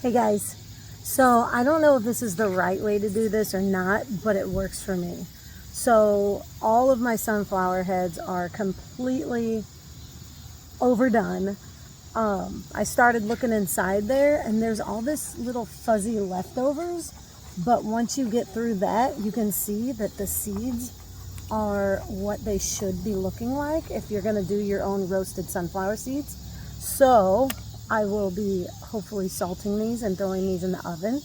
Hey guys, so I don't know if this is the right way to do this or not, but it works for me. So all of my sunflower heads are completely overdone. I started looking inside there and there's all this little fuzzy leftovers, but once you get through that, you can see that the seeds are what they should be looking like if you're going to do your own roasted sunflower seeds. So I will be hopefully salting these and throwing these in the oven.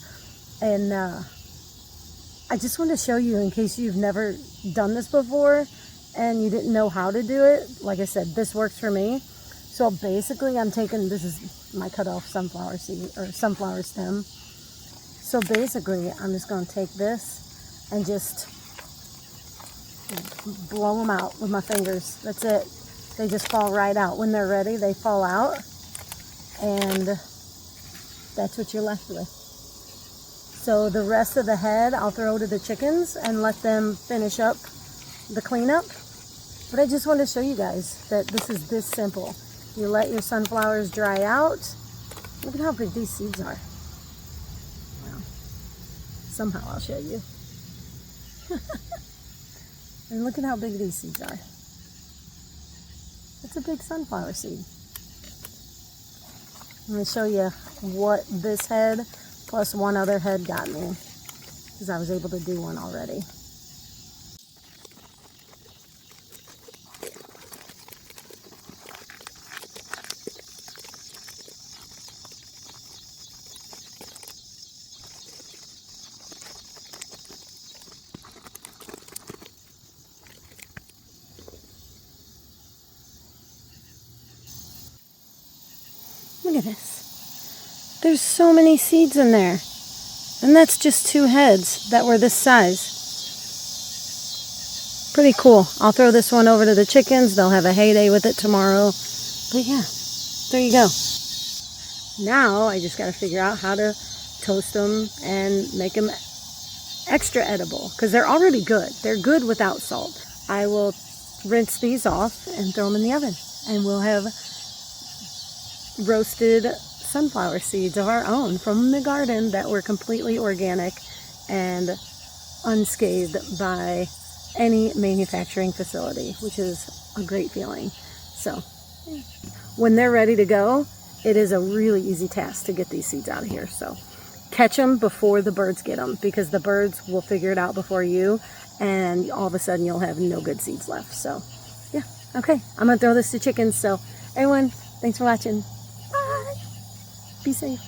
And I just want to show you, in case you've never done this before and you didn't know how to do it. Like I said, this works for me. So basically I'm taking, this is my cut off sunflower seed or sunflower stem. So basically I'm just going to take this and just blow them out with my fingers. That's it. They just fall right out. When they're ready, they fall out. And that's what you're left with. So the rest of the head I'll throw to the chickens and let them finish up the cleanup. But I just want to show you guys that this is this simple. You let your sunflowers dry out. Look at how big these seeds are. Wow. Somehow I'll show you. And look at how big these seeds are. That's a big sunflower seed. I'm going to show you what this head plus one other head got me, because I was able to do one already. Look at this. There's so many seeds in there. And that's just two heads that were this size. Pretty cool. I'll throw this one over to the chickens. They'll have a heyday with it tomorrow. But yeah, there you go. Now I just got to figure out how to toast them and make them extra edible, because they're already good. They're good without salt. I will rinse these off and throw them in the oven. And we'll have roasted sunflower seeds of our own from the garden that were completely organic and unscathed by any manufacturing facility, which is a great feeling. So when they're ready to go, it is a really easy task to get these seeds out of here. So catch them before the birds get them, because the birds will figure it out before you, and all of a sudden you'll have no good seeds left. So yeah, okay, I'm gonna throw this to chickens. So everyone, thanks for watching. Be safe.